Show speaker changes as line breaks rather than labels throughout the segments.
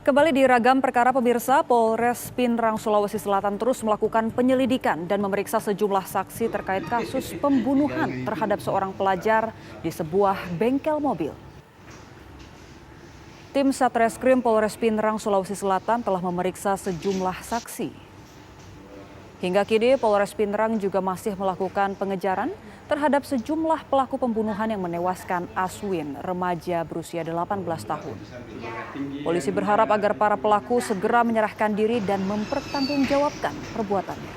Kembali di Ragam Perkara pemirsa, Polres Pinrang, Sulawesi Selatan terus melakukan penyelidikan dan memeriksa sejumlah saksi terkait kasus pembunuhan terhadap seorang pelajar di sebuah bengkel mobil. Tim Satreskrim Polres Pinrang, Sulawesi Selatan telah memeriksa sejumlah saksi. Hingga kini Polres Pinrang juga masih melakukan pengejaran terhadap sejumlah pelaku pembunuhan yang menewaskan Aswin, remaja berusia 18 tahun. Polisi berharap agar para pelaku segera menyerahkan diri dan mempertanggungjawabkan perbuatannya.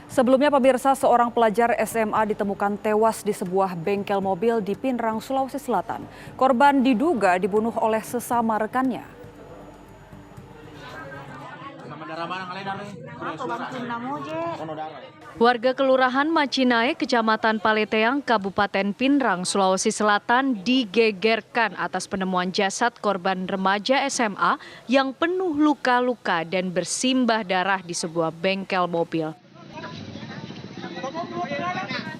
Sebelumnya pemirsa, seorang pelajar SMA ditemukan tewas di sebuah bengkel mobil di Pinrang, Sulawesi Selatan. Korban diduga dibunuh oleh sesama rekannya.
Warga Kelurahan Macinae, Kecamatan Paleteang, Kabupaten Pinrang, Sulawesi Selatan digegerkan atas penemuan jasad korban remaja SMA yang penuh luka-luka dan bersimbah darah di sebuah bengkel mobil.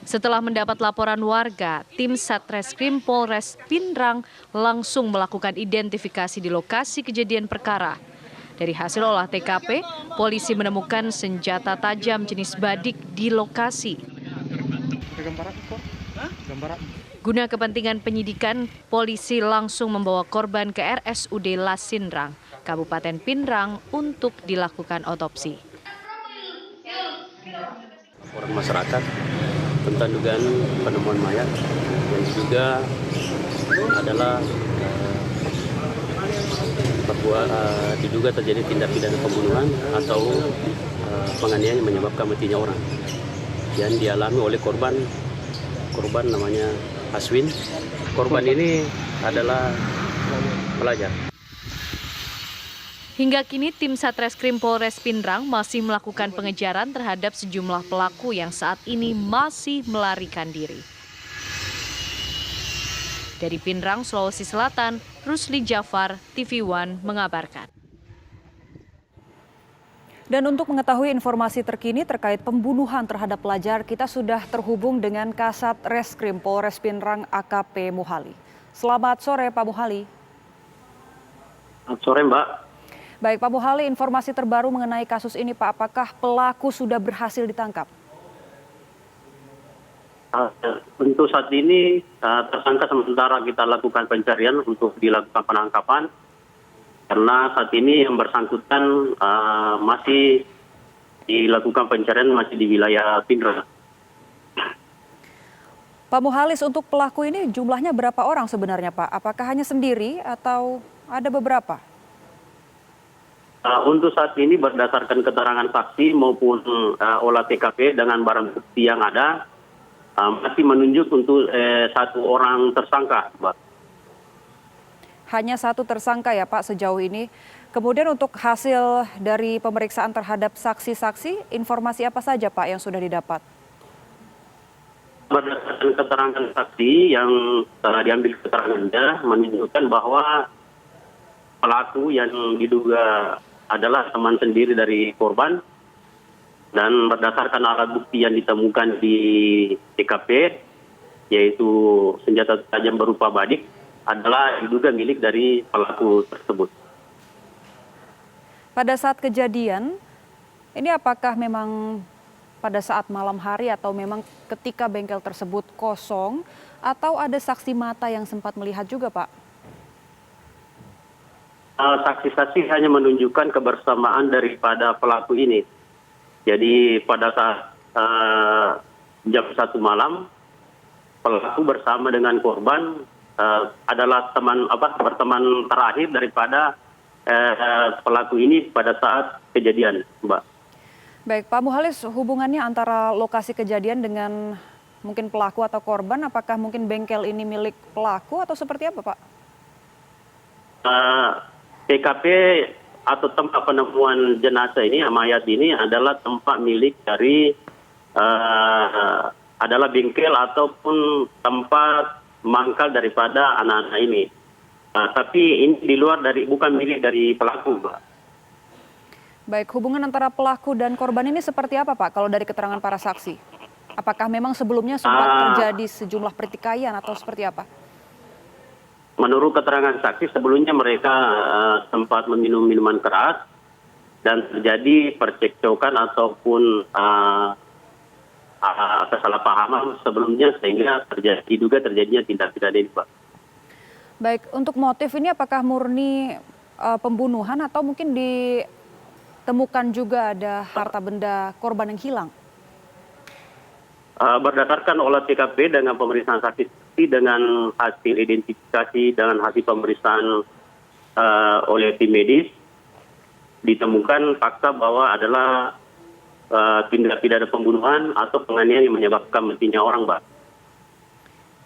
Setelah mendapat laporan warga, tim Satreskrim Polres Pinrang langsung melakukan identifikasi di lokasi kejadian perkara. Dari hasil olah TKP, polisi menemukan senjata tajam jenis badik di lokasi. Guna kepentingan penyidikan, polisi langsung membawa korban ke RSUD Lasinrang, Kabupaten Pinrang untuk dilakukan otopsi.
Orang masyarakat tentang dugaan penemuan mayat yang juga adalah diduga terjadi tindak pidana pembunuhan atau penganiayaan yang menyebabkan matinya orang yang dialami oleh korban namanya Aswin. Korban ini adalah pelajar.
Hingga kini tim Satreskrim Polres Pinrang masih melakukan pengejaran terhadap sejumlah pelaku yang saat ini masih melarikan diri. Dari Pinrang, Sulawesi Selatan, Rusli Jafar, TV One mengabarkan.
Dan untuk mengetahui informasi terkini terkait pembunuhan terhadap pelajar, kita sudah terhubung dengan Kasat Reskrim Polres Pinrang AKP Muhali. Selamat sore Pak Muhali.
Selamat sore Mbak.
Baik Pak Muhali, informasi terbaru mengenai kasus ini Pak, apakah pelaku sudah berhasil ditangkap?
Untuk saat ini tersangka sementara kita lakukan pencarian untuk dilakukan penangkapan karena saat ini yang bersangkutan masih dilakukan pencarian masih di wilayah Pinrang.
Pak Muhalis, untuk pelaku ini jumlahnya berapa orang sebenarnya Pak? Apakah hanya sendiri atau ada beberapa?
Untuk saat ini berdasarkan keterangan saksi maupun olah TKP dengan barang bukti yang ada masih menunjuk untuk satu orang tersangka, Mbak.
Hanya satu tersangka ya Pak sejauh ini. Kemudian untuk hasil dari pemeriksaan terhadap saksi-saksi, informasi apa saja Pak yang sudah didapat?
Berdasarkan keterangan saksi yang telah diambil keterangannya menunjukkan bahwa pelaku yang diduga adalah teman sendiri dari korban dan berdasarkan alat bukti yang ditemukan di TKP yaitu senjata tajam berupa badik adalah diduga milik dari pelaku tersebut.
Pada saat kejadian, ini apakah memang pada saat malam hari atau memang ketika bengkel tersebut kosong atau ada saksi mata yang sempat melihat juga Pak?
Saksi-saksi hanya menunjukkan kebersamaan daripada pelaku ini. Jadi pada saat jam 1 malam, pelaku bersama dengan korban adalah berteman terakhir daripada pelaku ini pada saat kejadian, Mbak.
Baik, Pak Muhalis, hubungannya antara lokasi kejadian dengan mungkin pelaku atau korban, apakah mungkin bengkel ini milik pelaku atau seperti apa, Pak?
TKP atau tempat penemuan jenazah ini, mayat ini adalah tempat milik dari adalah bengkel ataupun tempat mangkal daripada anak-anak ini. Tapi ini di luar dari, bukan milik dari pelaku, Pak.
Baik, hubungan antara pelaku dan korban ini seperti apa Pak kalau dari keterangan para saksi? Apakah memang sebelumnya sempat terjadi sejumlah pertikaian atau seperti apa?
Menurut keterangan saksi, sebelumnya mereka sempat meminum minuman keras dan terjadi percekcokan ataupun kesalahpahaman sebelumnya sehingga diduga terjadinya tindak pidana ini, Pak.
Baik, untuk motif ini apakah murni pembunuhan atau mungkin ditemukan juga ada harta benda korban yang hilang?
Berdasarkan olah TKP dengan pemeriksaan saksi dengan hasil identifikasi dengan hasil pemeriksaan oleh tim medis, ditemukan fakta bahwa adalah tindak pidana pembunuhan atau penganiayaan yang menyebabkan matinya orang, Pak.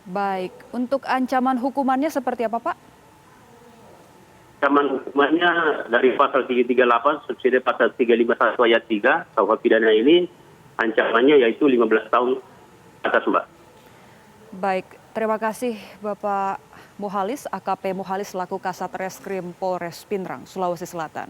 Baik, untuk ancaman hukumannya seperti apa, Pak?
Ancaman hukumannya dari pasal 338 subsidi pasal 351 ayat 3 KUH pidana ini ancamannya yaitu 15 tahun atas, Mbak.
Baik, terima kasih Bapak Muhalis, AKP Muhalis selaku Kasat Reskrim Polres Pindrang, Sulawesi Selatan.